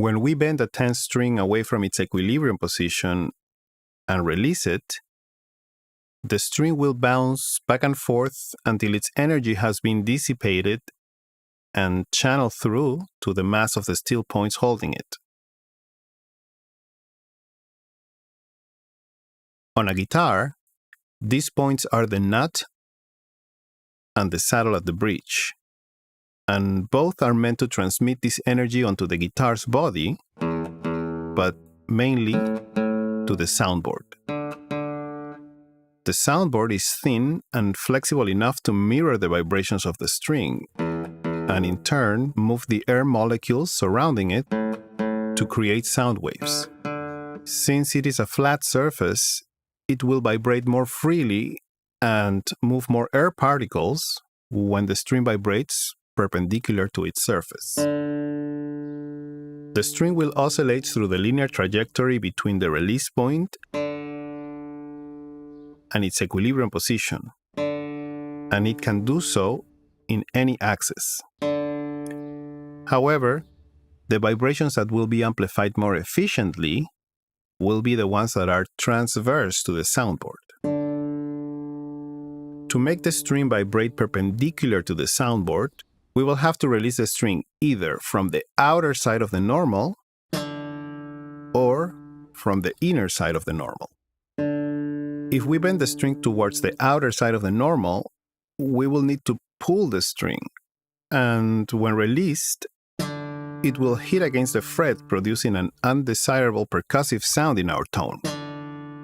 When we bend a tense string away from its equilibrium position and release it, the string will bounce back and forth until its energy has been dissipated and channeled through to the mass of the steel points holding it. On a guitar, these points are the nut and the saddle at the bridge, and both are meant to transmit this energy onto the guitar's body, but mainly to the soundboard. The soundboard is thin and flexible enough to mirror the vibrations of the string, and in turn move the air molecules surrounding it to create sound waves. Since it is a flat surface, it will vibrate more freely and move more air particles when the string vibrates perpendicular to its surface. The string will oscillate through the linear trajectory between the release point and its equilibrium position, and it can do so in any axis. However, the vibrations that will be amplified more efficiently will be the ones that are transverse to the soundboard. To make the string vibrate perpendicular to the soundboard, we will have to release the string either from the outer side of the normal or from the inner side of the normal. If we bend the string towards the outer side of the normal, we will need to pull the string, and when released, it will hit against the fret, producing an undesirable percussive sound in our tone.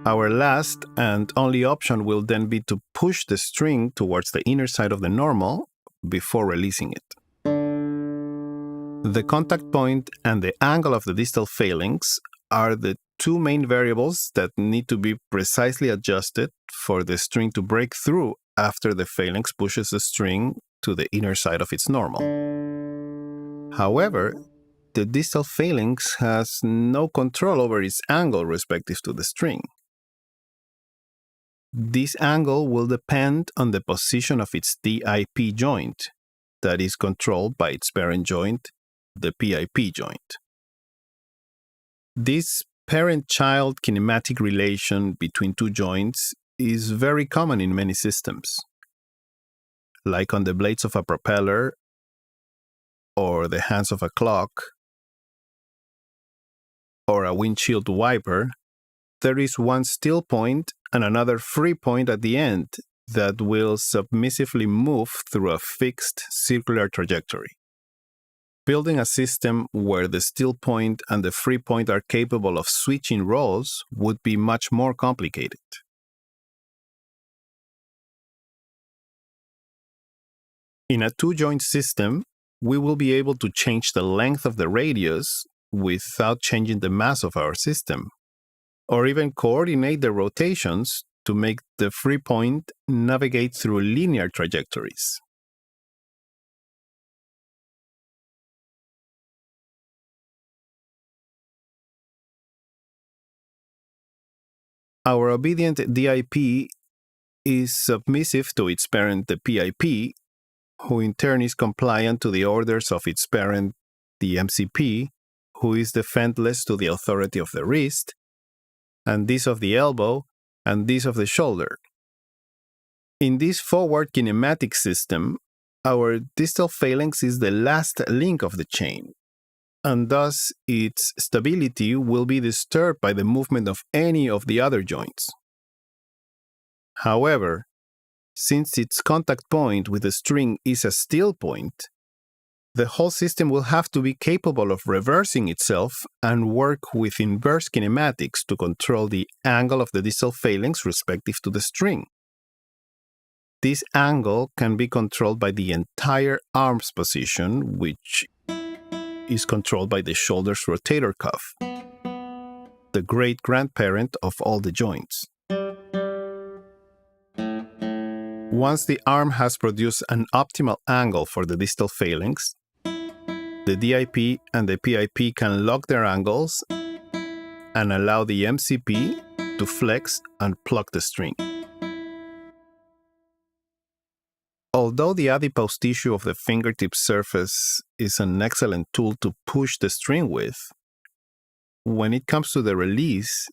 Our last and only option will then be to push the string towards the inner side of the normal before releasing it. The contact point and the angle of the distal phalanx are the two main variables that need to be precisely adjusted for the string to break through after the phalanx pushes the string to the inner side of its normal. However, the distal phalanx has no control over its angle respective to the string. This angle will depend on the position of its DIP joint, that is controlled by its parent joint, the PIP joint. This parent-child kinematic relation between two joints is very common in many systems, like on the blades of a propeller or the hands of a clock or a windshield wiper. There is one still point and another free point at the end that will submissively move through a fixed circular trajectory. Building a system where the still point and the free point are capable of switching roles would be much more complicated. In a two-joint system, we will be able to change the length of the radius without changing the mass of our system, or even coordinate the rotations to make the free point navigate through linear trajectories. Our obedient DIP is submissive to its parent, the PIP, who in turn is compliant to the orders of its parent, the MCP, who is defenseless to the authority of the wrist, and this of the elbow, and this of the shoulder. In this forward kinematic system, our distal phalanx is the last link of the chain, and thus its stability will be disturbed by the movement of any of the other joints. However, since its contact point with the string is a still point, the whole system will have to be capable of reversing itself and work with inverse kinematics to control the angle of the distal phalanx respective to the string. This angle can be controlled by the entire arm's position, which is controlled by the shoulder's rotator cuff, the great-grandparent of all the joints. Once the arm has produced an optimal angle for the distal phalanx, the DIP and the PIP can lock their angles and allow the MCP to flex and pluck the string. Although the adipose tissue of the fingertip surface is an excellent tool to push the string with, when it comes to the release,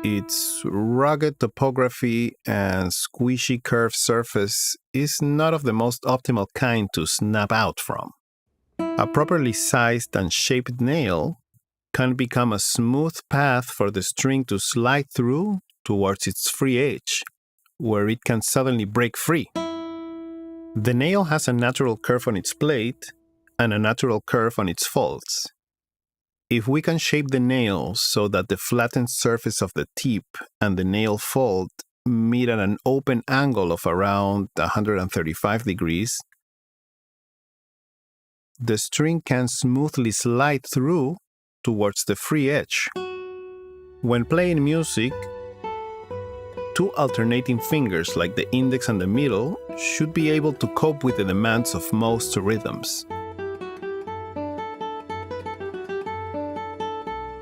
its rugged topography and squishy curved surface is not of the most optimal kind to snap out from. A properly sized and shaped nail can become a smooth path for the string to slide through towards its free edge, where it can suddenly break free. The nail has a natural curve on its plate and a natural curve on its folds. If we can shape the nail so that the flattened surface of the tip and the nail fold meet at an open angle of around 135 degrees, the string can smoothly slide through towards the free edge. When playing music, two alternating fingers like the index and the middle should be able to cope with the demands of most rhythms.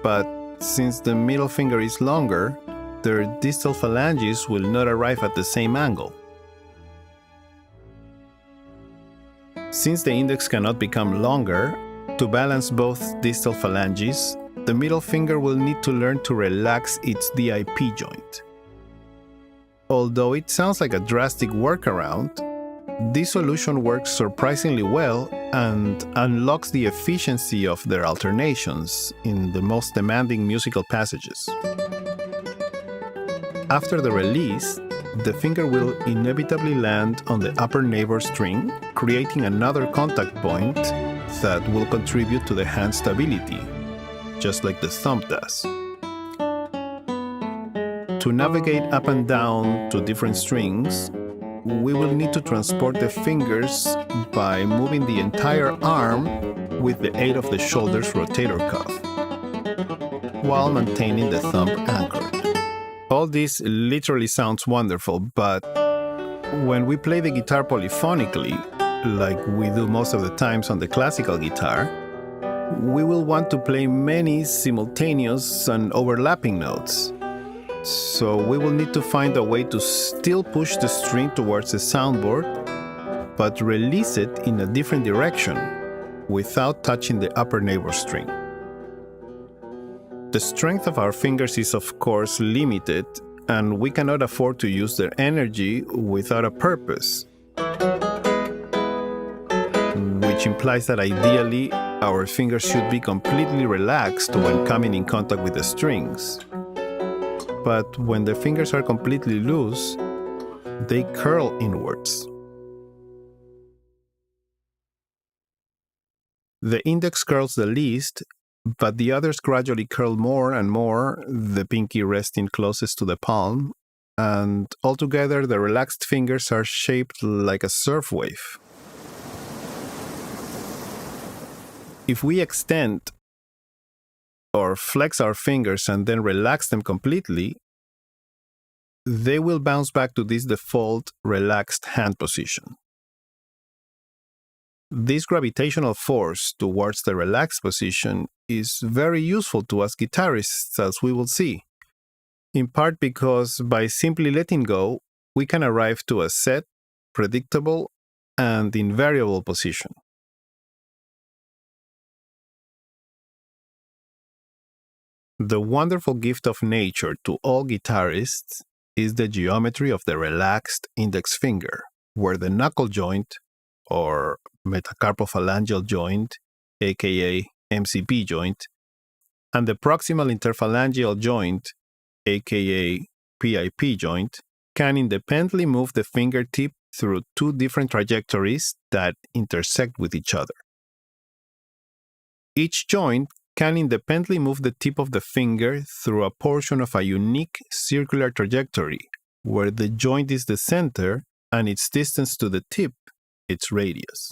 But since the middle finger is longer, their distal phalanges will not arrive at the same angle. Since the index cannot become longer, to balance both distal phalanges, the middle finger will need to learn to relax its DIP joint. Although it sounds like a drastic workaround, this solution works surprisingly well and unlocks the efficiency of their alternations in the most demanding musical passages. After the release, the finger will inevitably land on the upper neighbor string, creating another contact point that will contribute to the hand stability, just like the thumb does. To navigate up and down to different strings, we will need to transport the fingers by moving the entire arm with the aid of the shoulder's rotator cuff, while maintaining the thumb anchored. All this literally sounds wonderful, but when we play the guitar polyphonically, like we do most of the times on the classical guitar, we will want to play many simultaneous and overlapping notes. So we will need to find a way to still push the string towards the soundboard, but release it in a different direction without touching the upper neighbor string. The strength of our fingers is of course limited, and we cannot afford to use their energy without a purpose, which implies that ideally our fingers should be completely relaxed when coming in contact with the strings. But when the fingers are completely loose, they curl inwards. The index curls the least, but the others gradually curl more and more, the pinky resting closest to the palm, and altogether the relaxed fingers are shaped like a surf wave. If we extend or flex our fingers and then relax them completely, they will bounce back to this default relaxed hand position. This gravitational force towards the relaxed position is very useful to us guitarists, as we will see, in part because by simply letting go, we can arrive to a set, predictable, and invariable position. The wonderful gift of nature to all guitarists is the geometry of the relaxed index finger, where the knuckle joint, or metacarpophalangeal joint, aka MCP joint, and the proximal interphalangeal joint, aka PIP joint, can independently move the fingertip through two different trajectories that intersect with each other. Each joint can independently move the tip of the finger through a portion of a unique circular trajectory, where the joint is the center and its distance to the tip its radius.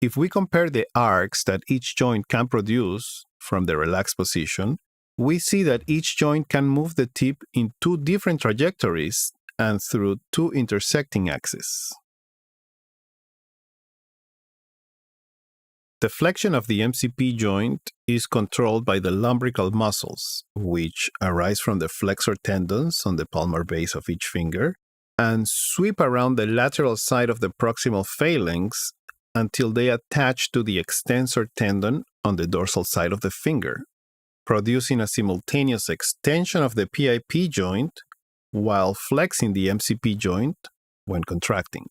If we compare the arcs that each joint can produce from the relaxed position, we see that each joint can move the tip in two different trajectories and through two intersecting axes. The flexion of the MCP joint is controlled by the lumbrical muscles, which arise from the flexor tendons on the palmar base of each finger and sweep around the lateral side of the proximal phalanx until they attach to the extensor tendon on the dorsal side of the finger, producing a simultaneous extension of the PIP joint while flexing the MCP joint when contracting.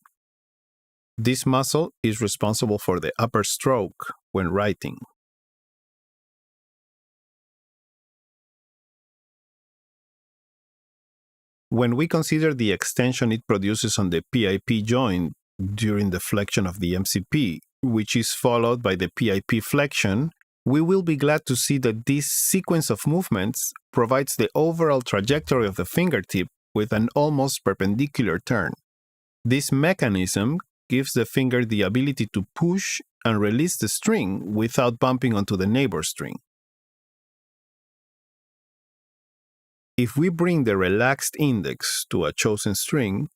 This muscle is responsible for the upper stroke when writing. When we consider the extension it produces on the PIP joint during the flexion of the MCP, which is followed by the PIP flexion, we will be glad to see that this sequence of movements provides the overall trajectory of the fingertip with an almost perpendicular turn. This mechanism gives the finger the ability to push and release the string without bumping onto the neighbor string. If we bring the relaxed index to a chosen string,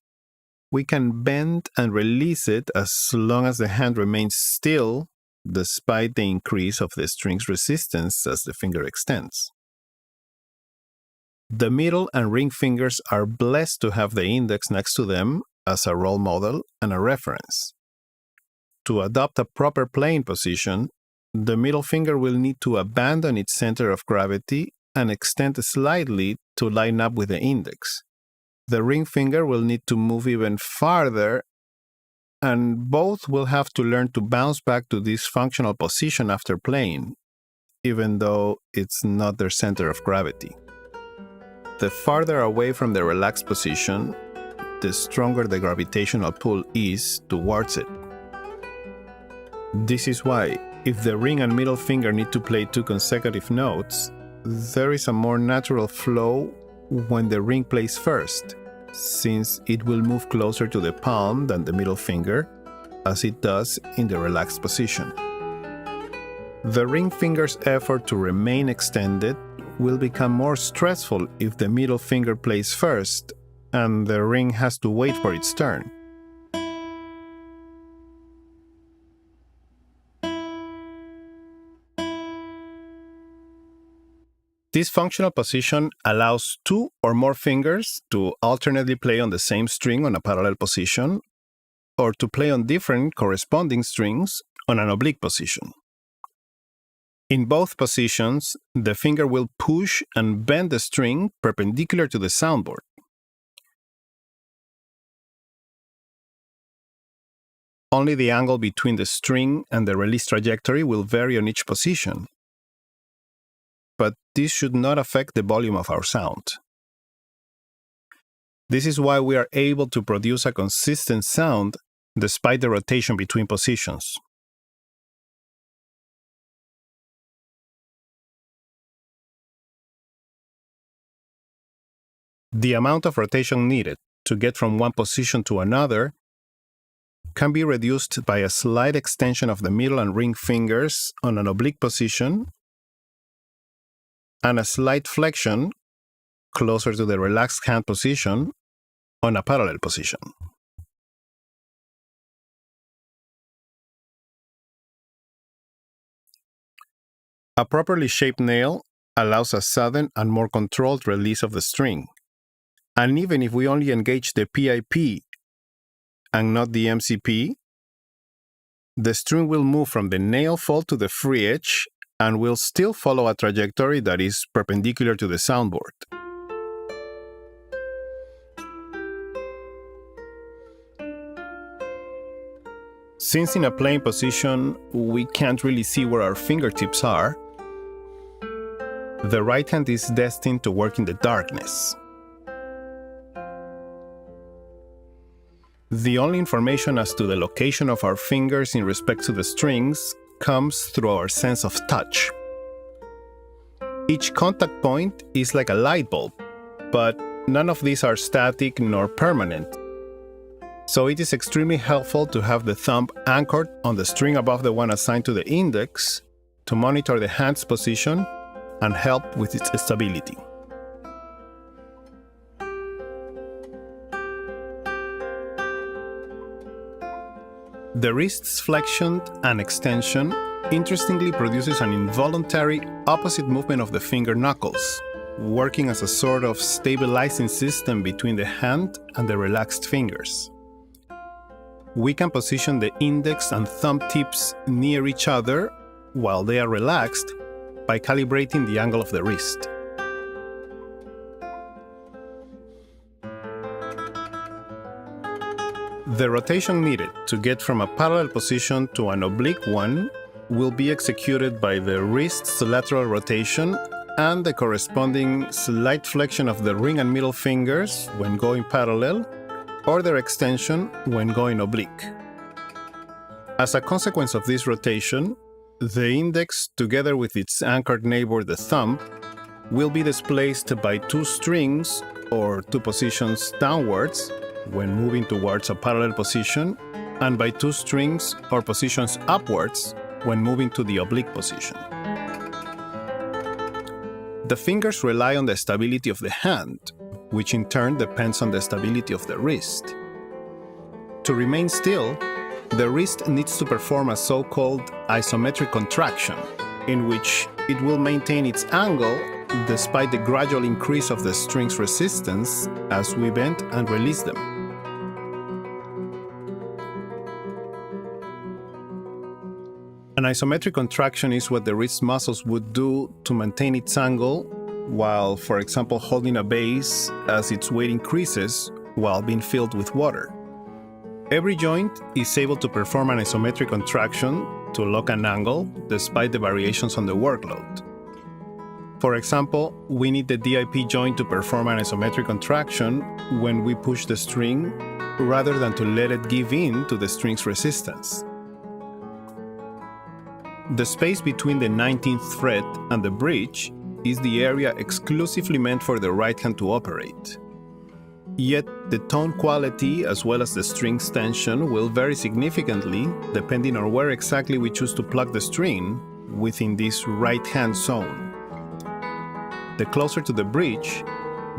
we can bend and release it as long as the hand remains still, despite the increase of the string's resistance as the finger extends. The middle and ring fingers are blessed to have the index next to them as a role model and a reference. To adopt a proper playing position, the middle finger will need to abandon its center of gravity and extend slightly to line up with the index. The ring finger will need to move even farther, and both will have to learn to bounce back to this functional position after playing, even though it's not their center of gravity. The farther away from the relaxed position, the stronger the gravitational pull is towards it. This is why, if the ring and middle finger need to play 2 consecutive notes, there is a more natural flow when the ring plays first, since it will move closer to the palm than the middle finger, as it does in the relaxed position. The ring finger's effort to remain extended will become more stressful if the middle finger plays first and the ring has to wait for its turn. This functional position allows 2 or more fingers to alternately play on the same string on a parallel position, or to play on different corresponding strings on an oblique position. In both positions, the finger will push and bend the string perpendicular to the soundboard. Only the angle between the string and the release trajectory will vary on each position, but this should not affect the volume of our sound. This is why we are able to produce a consistent sound despite the rotation between positions. The amount of rotation needed to get from one position to another can be reduced by a slight extension of the middle and ring fingers on an oblique position and a slight flexion closer to the relaxed hand position on a parallel position. A properly shaped nail allows a sudden and more controlled release of the string. And even if we only engage the PIP and not the MCP, the string will move from the nail fall to the free edge and will still follow a trajectory that is perpendicular to the soundboard. Since in a playing position we can't really see where our fingertips are, the right hand is destined to work in the darkness. The only information as to the location of our fingers in respect to the strings comes through our sense of touch. Each contact point is like a light bulb, but none of these are static nor permanent. So it is extremely helpful to have the thumb anchored on the string above the one assigned to the index to monitor the hand's position and help with its stability. The wrist's flexion and extension interestingly produces an involuntary opposite movement of the finger knuckles, working as a sort of stabilizing system between the hand and the relaxed fingers. We can position the index and thumb tips near each other while they are relaxed by calibrating the angle of the wrist. The rotation needed to get from a parallel position to an oblique one will be executed by the wrist's lateral rotation and the corresponding slight flexion of the ring and middle fingers when going parallel, or their extension when going oblique. As a consequence of this rotation, the index, together with its anchored neighbor the thumb, will be displaced by two strings or two positions downwards when moving towards a parallel position, and by two strings or positions upwards when moving to the oblique position. The fingers rely on the stability of the hand, which in turn depends on the stability of the wrist. To remain still, the wrist needs to perform a so-called isometric contraction, in which it will maintain its angle despite the gradual increase of the string's resistance as we bend and release them. An isometric contraction is what the wrist muscles would do to maintain its angle while, for example, holding a vase as its weight increases while being filled with water. Every joint is able to perform an isometric contraction to lock an angle despite the variations on the workload. For example, we need the DIP joint to perform an isometric contraction when we push the string rather than to let it give in to the string's resistance. The space between the 19th fret and the bridge is the area exclusively meant for the right hand to operate. Yet, the tone quality as well as the string's tension will vary significantly depending on where exactly we choose to plug the string within this right hand zone. The closer to the bridge,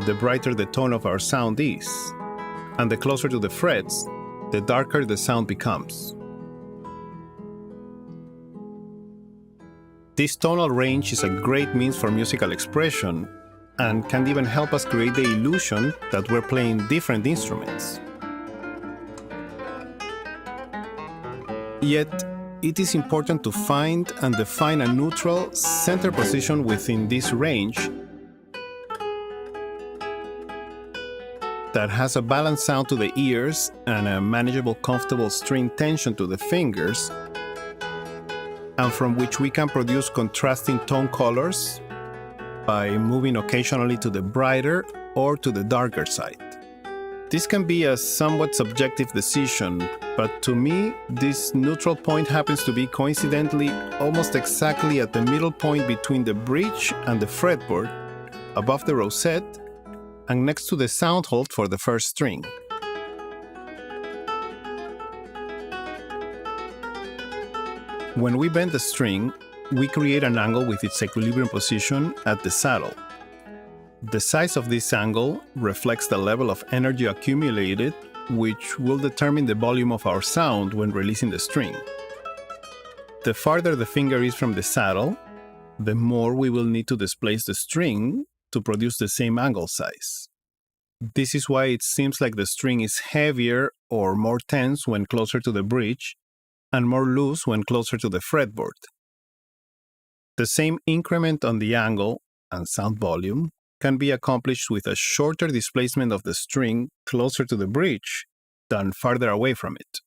the brighter the tone of our sound is, and the closer to the frets, the darker the sound becomes. This tonal range is a great means for musical expression and can even help us create the illusion that we're playing different instruments. Yet, it is important to find and define a neutral center position within this range that has a balanced sound to the ears and a manageable, comfortable string tension to the fingers, and from which we can produce contrasting tone colors by moving occasionally to the brighter or to the darker side. This can be a somewhat subjective decision, but to me, this neutral point happens to be coincidentally almost exactly at the middle point between the bridge and the fretboard, above the rosette, and next to the sound hole for the first string. When we bend the string, we create an angle with its equilibrium position at the saddle. The size of this angle reflects the level of energy accumulated, which will determine the volume of our sound when releasing the string. The farther the finger is from the saddle, the more we will need to displace the string to produce the same angle size. This is why it seems like the string is heavier or more tense when closer to the bridge, and more loose when closer to the fretboard. The same increment on the angle and sound volume can be accomplished with a shorter displacement of the string closer to the bridge than farther away from it.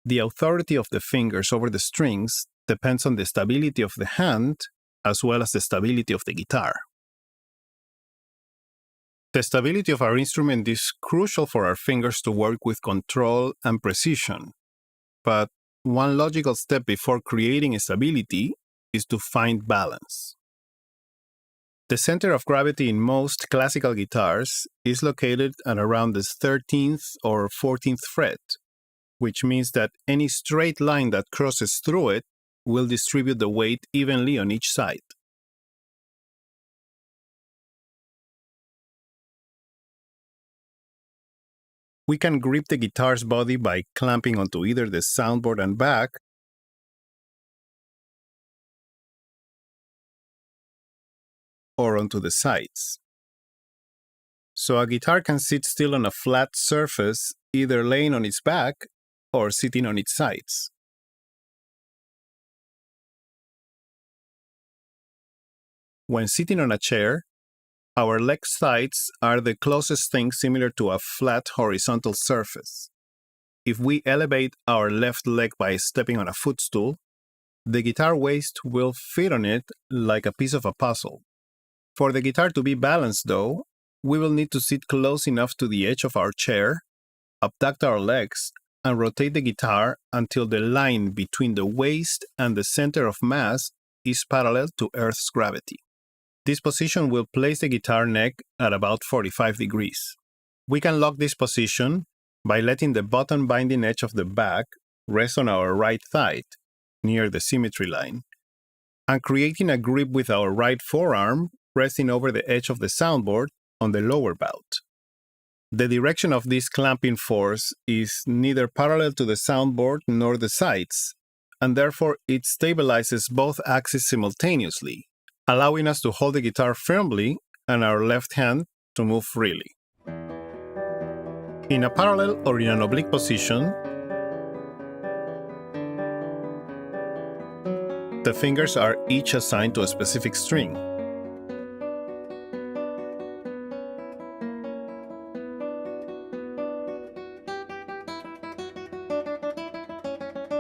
The authority of the fingers over the strings depends on the stability of the hand as well as the stability of the guitar. The stability of our instrument is crucial for our fingers to work with control and precision, but one logical step before creating stability is to find balance. The center of gravity in most classical guitars is located at around the 13th or 14th fret, which means that any straight line that crosses through it will distribute the weight evenly on each side. We can grip the guitar's body by clamping onto either the soundboard and back, or onto the sides. So a guitar can sit still on a flat surface, either laying on its back or sitting on its sides. When sitting on a chair, our leg sides are the closest thing similar to a flat horizontal surface. If we elevate our left leg by stepping on a footstool, the guitar waist will fit on it like a piece of a puzzle. For the guitar to be balanced, though, we will need to sit close enough to the edge of our chair, abduct our legs, and rotate the guitar until the line between the waist and the center of mass is parallel to Earth's gravity. This position will place the guitar neck at about 45 degrees. We can lock this position by letting the button binding edge of the back rest on our right thigh, near the symmetry line, and creating a grip with our right forearm resting over the edge of the soundboard on the lower bout. The direction of this clamping force is neither parallel to the soundboard nor the sides, and therefore it stabilizes both axes simultaneously, allowing us to hold the guitar firmly and our left hand to move freely. In a parallel or in an oblique position, the fingers are each assigned to a specific string.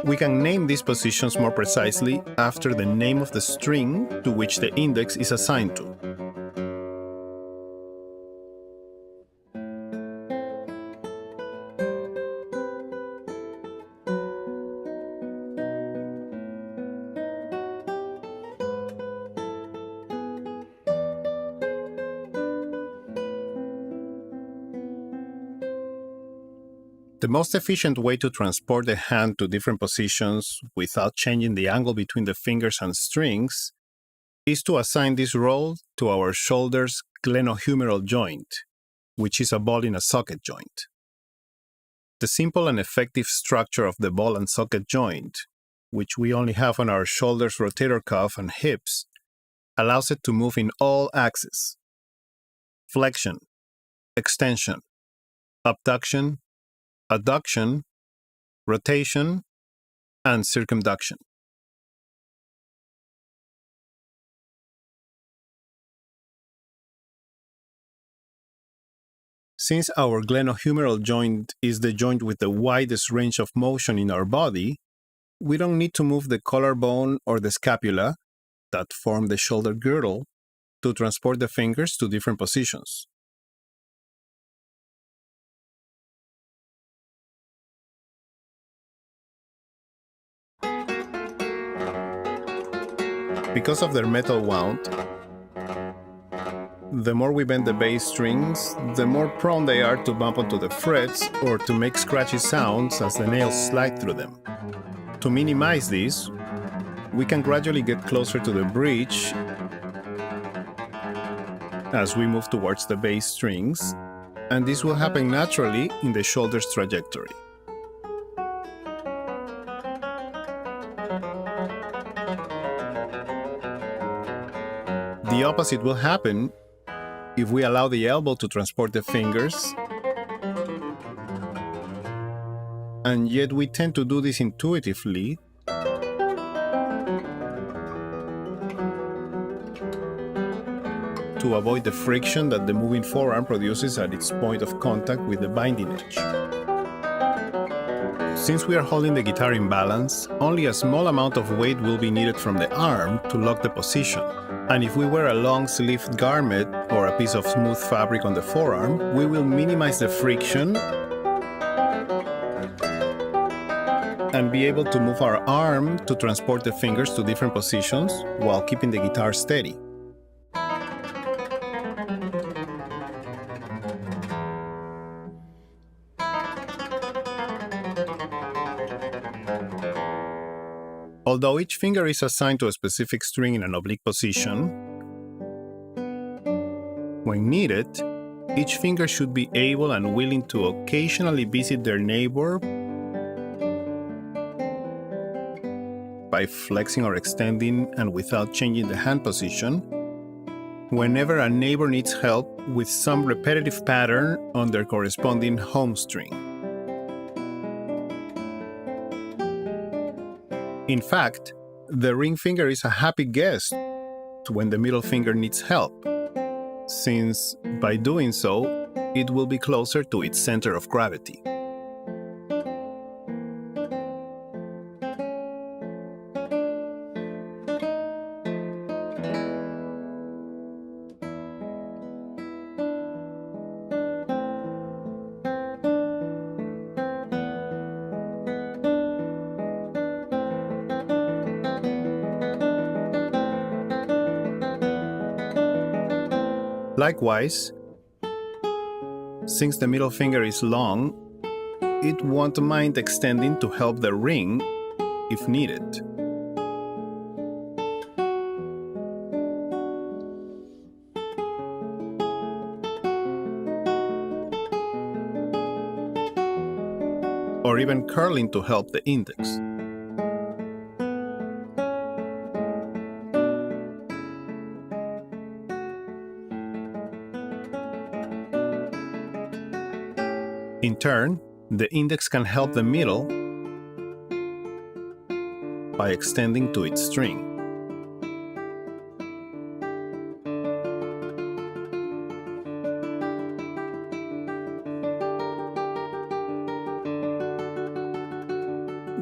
We can name these positions more precisely after the name of the string to which the index is assigned to. The most efficient way to transport the hand to different positions without changing the angle between the fingers and strings is to assign this role to our shoulder's glenohumeral joint, which is a ball in a socket joint. The simple and effective structure of the ball and socket joint, which we only have on our shoulder's rotator cuff and hips, allows it to move in all axes: flexion, extension, abduction, adduction, rotation, and circumduction. Since our glenohumeral joint is the joint with the widest range of motion in our body, we don't need to move the collarbone or the scapula, that form the shoulder girdle, to transport the fingers to different positions. Because of their metal wound, the more we bend the bass strings, the more prone they are to bump onto the frets or to make scratchy sounds as the nails slide through them. To minimize this, we can gradually get closer to the bridge as we move towards the bass strings, and this will happen naturally in the shoulder's trajectory. The opposite will happen if we allow the elbow to transport the fingers, and yet we tend to do this intuitively to avoid the friction that the moving forearm produces at its point of contact with the binding edge. Since we are holding the guitar in balance, only a small amount of weight will be needed from the arm to lock the position. And if we wear a long-sleeved garment or a piece of smooth fabric on the forearm, we will minimize the friction and be able to move our arm to transport the fingers to different positions while keeping the guitar steady. Although each finger is assigned to a specific string in an oblique position, when needed, each finger should be able and willing to occasionally visit their neighbor by flexing or extending and without changing the hand position, whenever a neighbor needs help with some repetitive pattern on their corresponding home string. In fact, the ring finger is a happy guest when the middle finger needs help, since by doing so, it will be closer to its center of gravity. Likewise, since the middle finger is long, it won't mind extending to help the ring if needed. Or even curling to help the index. In turn, the index can help the middle by extending to its string.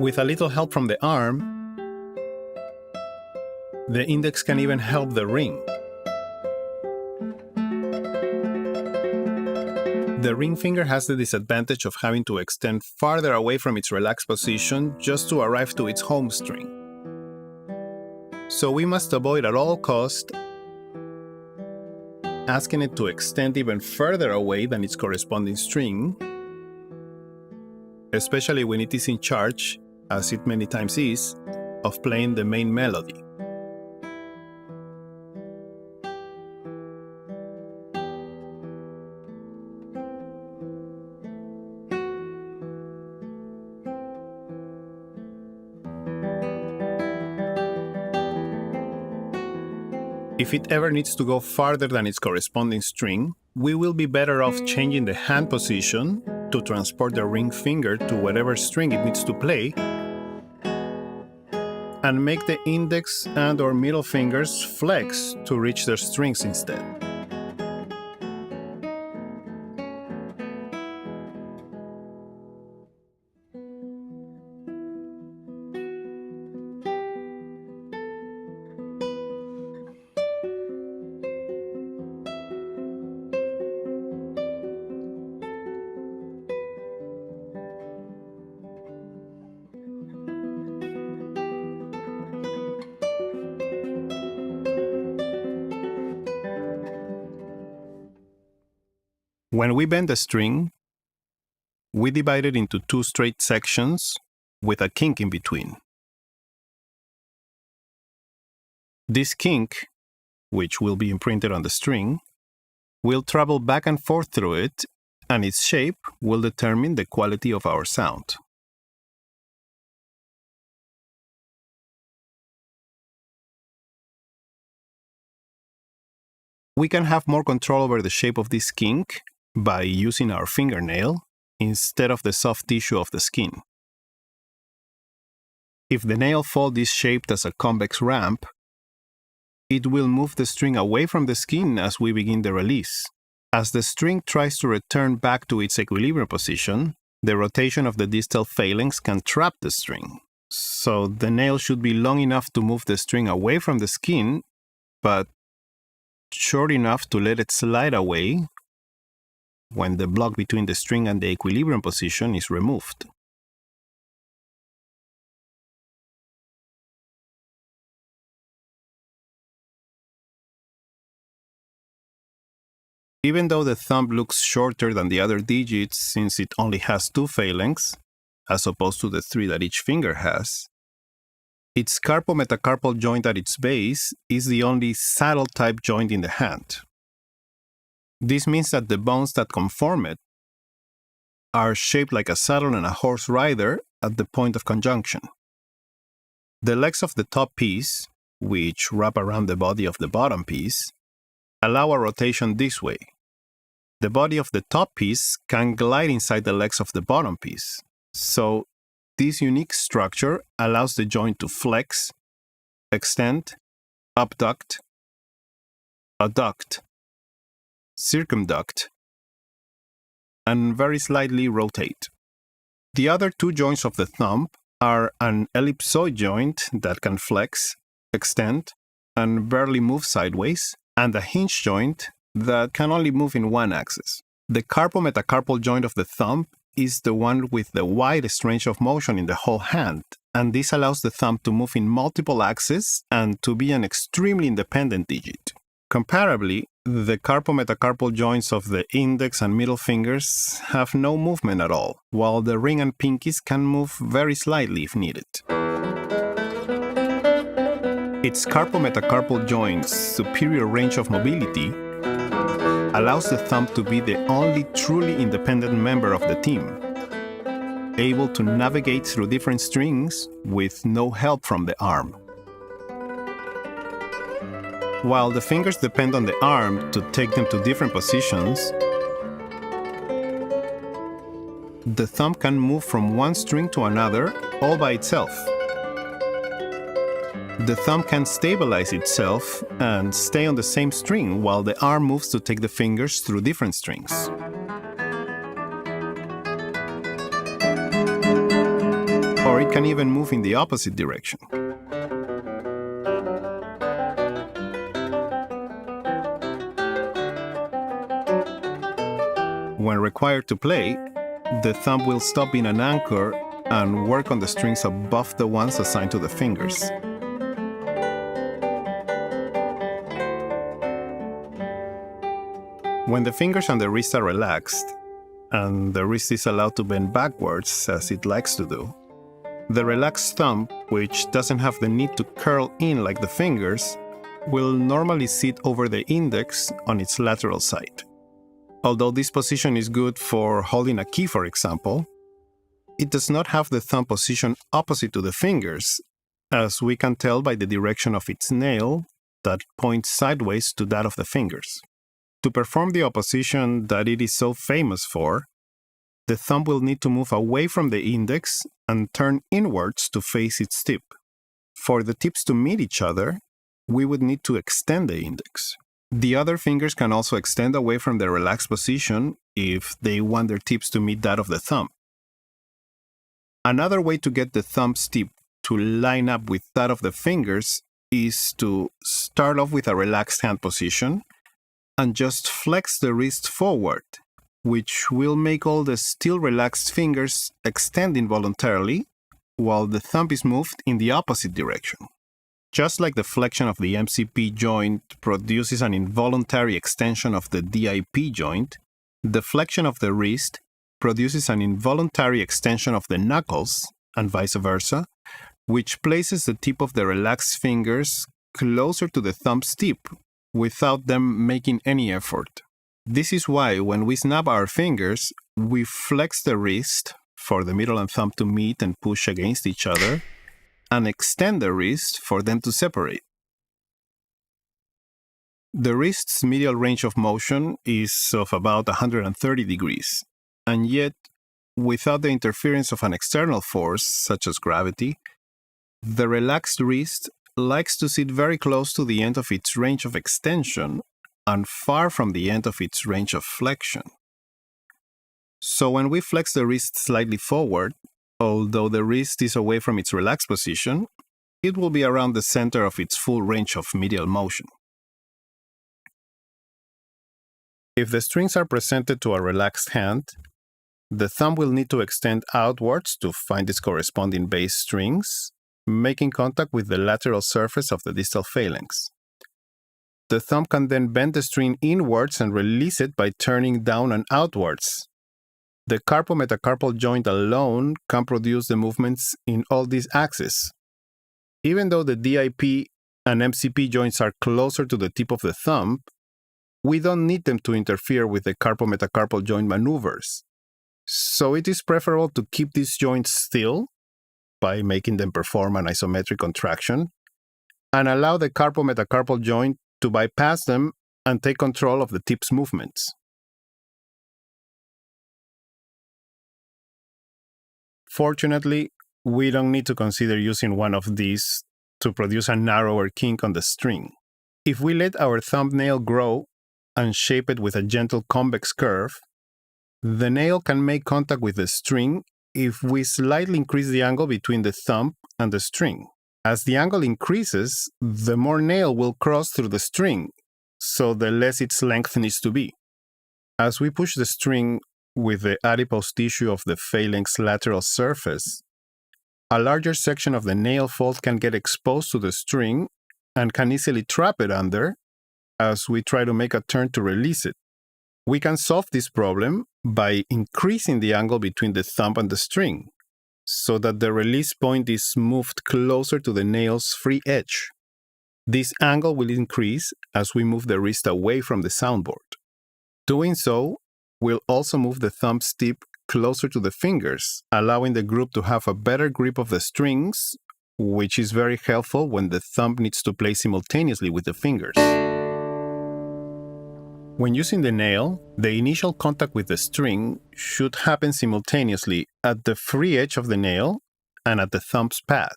With a little help from the arm, the index can even help the ring. The ring finger has the disadvantage of having to extend farther away from its relaxed position just to arrive to its home string. So we must avoid at all costs asking it to extend even further away than its corresponding string, especially when it is in charge, as it many times is, of playing the main melody. If it ever needs to go farther than its corresponding string, we will be better off changing the hand position to transport the ring finger to whatever string it needs to play, and make the index and/or middle fingers flex to reach their strings instead. When we bend the string, we divide it into two straight sections with a kink in between. This kink, which will be imprinted on the string, will travel back and forth through it, and its shape will determine the quality of our sound. We can have more control over the shape of this kink by using our fingernail instead of the soft tissue of the skin. If the nail fold is shaped as a convex ramp, it will move the string away from the skin as we begin the release. As the string tries to return back to its equilibrium position, the rotation of the distal phalanx can trap the string. So the nail should be long enough to move the string away from the skin, but short enough to let it slide away when the block between the string and the equilibrium position is removed. Even though the thumb looks shorter than the other digits since it only has 2 phalanx, as opposed to the 3 that each finger has, its carpometacarpal joint at its base is the only saddle-type joint in the hand. This means that the bones that conform it are shaped like a saddle and a horse rider at the point of conjunction. The legs of the top piece, which wrap around the body of the bottom piece, allow a rotation this way. The body of the top piece can glide inside the legs of the bottom piece. So this unique structure allows the joint to flex, extend, abduct, adduct, circumduct, and very slightly rotate. The other two joints of the thumb are an ellipsoid joint that can flex, extend, and barely move sideways, and a hinge joint that can only move in one axis. The carpometacarpal joint of the thumb is the one with the widest range of motion in the whole hand, and this allows the thumb to move in multiple axes and to be an extremely independent digit. Comparably, the carpometacarpal joints of the index and middle fingers have no movement at all, while the ring and pinkies can move very slightly if needed. Its carpometacarpal joint's superior range of mobility allows the thumb to be the only truly independent member of the team, able to navigate through different strings with no help from the arm. While the fingers depend on the arm to take them to different positions, the thumb can move from one string to another all by itself. The thumb can stabilize itself and stay on the same string while the arm moves to take the fingers through different strings. Or it can even move in the opposite direction. When required to play, the thumb will stop being an anchor and work on the strings above the ones assigned to the fingers. When the fingers and the wrist are relaxed, and the wrist is allowed to bend backwards as it likes to do, the relaxed thumb, which doesn't have the need to curl in like the fingers, will normally sit over the index on its lateral side. Although this position is good for holding a key, for example, it does not have the thumb position opposite to the fingers, as we can tell by the direction of its nail that points sideways to that of the fingers. To perform the opposition that it is so famous for, the thumb will need to move away from the index and turn inwards to face its tip. For the tips to meet each other, we would need to extend the index. The other fingers can also extend away from the relaxed position if they want their tips to meet that of the thumb. Another way to get the thumb's tip to line up with that of the fingers is to start off with a relaxed hand position and just flex the wrist forward, which will make all the still relaxed fingers extend involuntarily while the thumb is moved in the opposite direction. Just like the flexion of the MCP joint produces an involuntary extension of the DIP joint, the flexion of the wrist produces an involuntary extension of the knuckles, and vice versa, which places the tip of the relaxed fingers closer to the thumb's tip without them making any effort. This is why when we snap our fingers, we flex the wrist for the middle and thumb to meet and push against each other, and extend the wrist for them to separate. The wrist's medial range of motion is of about 130 degrees, and yet, without the interference of an external force, such as gravity, the relaxed wrist likes to sit very close to the end of its range of extension and far from the end of its range of flexion. So when we flex the wrist slightly forward, although the wrist is away from its relaxed position, it will be around the center of its full range of medial motion. If the strings are presented to a relaxed hand, the thumb will need to extend outwards to find its corresponding bass strings, making contact with the lateral surface of the distal phalanx. The thumb can then bend the string inwards and release it by turning down and outwards. The carpometacarpal joint alone can produce the movements in all these axes. Even though the DIP and MCP joints are closer to the tip of the thumb, we don't need them to interfere with the carpometacarpal joint maneuvers. So it is preferable to keep these joints still by making them perform an isometric contraction and allow the carpometacarpal joint to bypass them and take control of the tip's movements. Fortunately, we don't need to consider using one of these to produce a narrower kink on the string. If we let our thumbnail grow and shape it with a gentle convex curve, the nail can make contact with the string if we slightly increase the angle between the thumb and the string. As the angle increases, the more nail will cross through the string, so the less its length needs to be. As we push the string with the adipose tissue of the phalanx lateral surface, a larger section of the nail fold can get exposed to the string and can easily trap it under as we try to make a turn to release it. We can solve this problem by increasing the angle between the thumb and the string, so that the release point is moved closer to the nail's free edge. This angle will increase as we move the wrist away from the soundboard. Doing so will also move the thumb's tip closer to the fingers, allowing the group to have a better grip of the strings, which is very helpful when the thumb needs to play simultaneously with the fingers. When using the nail, the initial contact with the string should happen simultaneously at the free edge of the nail and at the thumb's pad.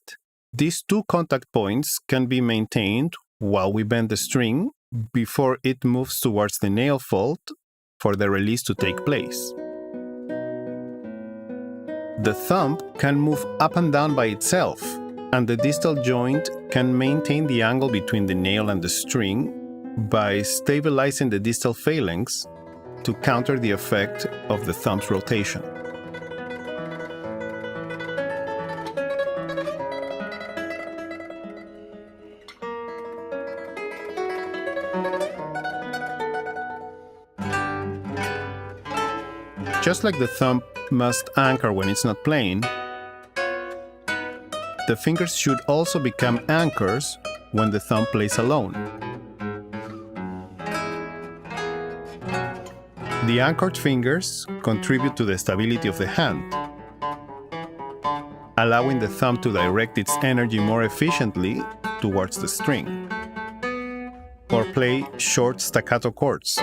These two contact points can be maintained while we bend the string before it moves towards the nail fold for the release to take place. The thumb can move up and down by itself, and the distal joint can maintain the angle between the nail and the string by stabilizing the distal phalanx to counter the effect of the thumb's rotation. Just like the thumb must anchor when it's not playing, the fingers should also become anchors when the thumb plays alone. The anchored fingers contribute to the stability of the hand, allowing the thumb to direct its energy more efficiently towards the string, or play short staccato chords.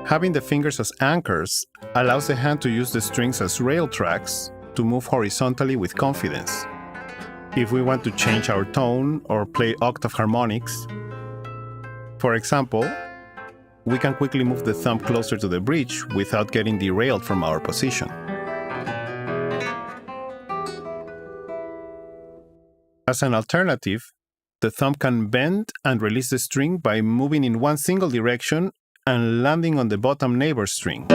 Having the fingers as anchors allows the hand to use the strings as rail tracks to move horizontally with confidence. If we want to change our tone or play octave harmonics, for example, we can quickly move the thumb closer to the bridge without getting derailed from our position. As an alternative, the thumb can bend and release the string by moving in one single direction and landing on the bottom neighbor string,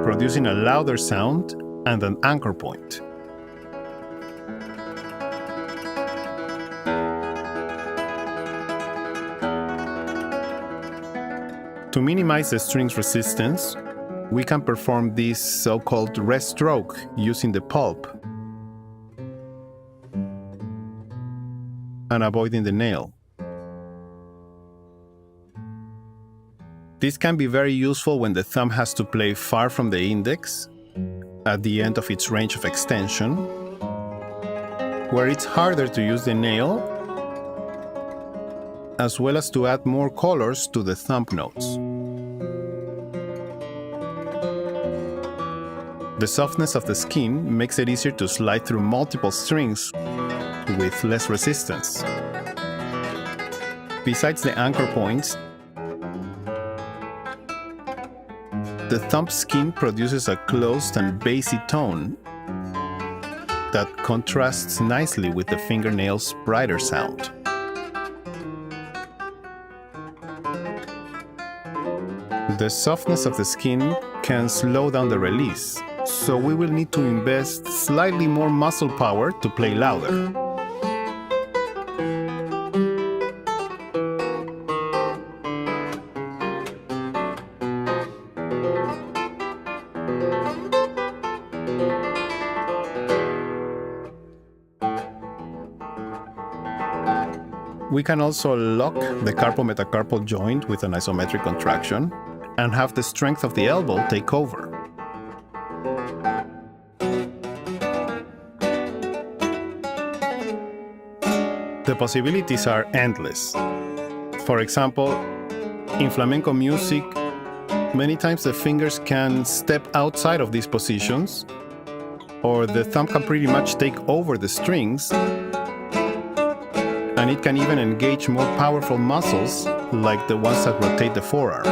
producing a louder sound and an anchor point. To minimize the string's resistance, we can perform this so-called rest stroke using the pulp and avoiding the nail. This can be very useful when the thumb has to play far from the index, at the end of its range of extension, where it's harder to use the nail, as well as to add more colors to the thumb notes. The softness of the skin makes it easier to slide through multiple strings with less resistance. Besides the anchor points, the thumb skin produces a closed and bassy tone that contrasts nicely with the fingernail's brighter sound. The softness of the skin can slow down the release, so we will need to invest slightly more muscle power to play louder. We can also lock the carpometacarpal joint with an isometric contraction and have the strength of the elbow take over. The possibilities are endless. For example, in flamenco music, Many times the fingers can step outside of these positions, or the thumb can pretty much take over the strings, and it can even engage more powerful muscles like the ones that rotate the forearm.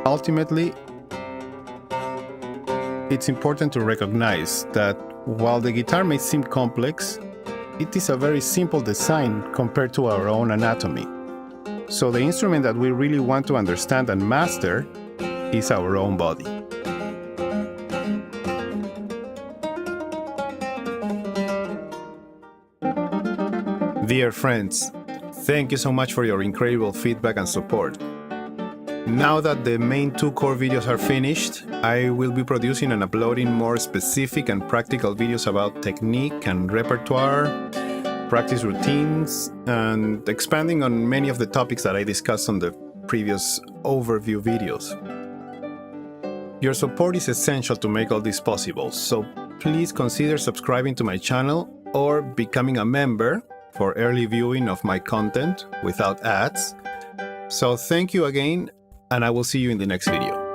Ultimately, it's important to recognize that while the guitar may seem complex, it is a very simple design compared to our own anatomy. So the instrument that we really want to understand and master is our own body. Dear friends, thank you so much for your incredible feedback and support. Now that the main 2 core videos are finished, I will be producing and uploading more specific and practical videos about technique and repertoire, practice routines, and expanding on many of the topics that I discussed on the previous overview videos. Your support is essential to make all this possible, so please consider subscribing to my channel or becoming a member for early viewing of my content without ads. So thank you again, and I will see you in the next video.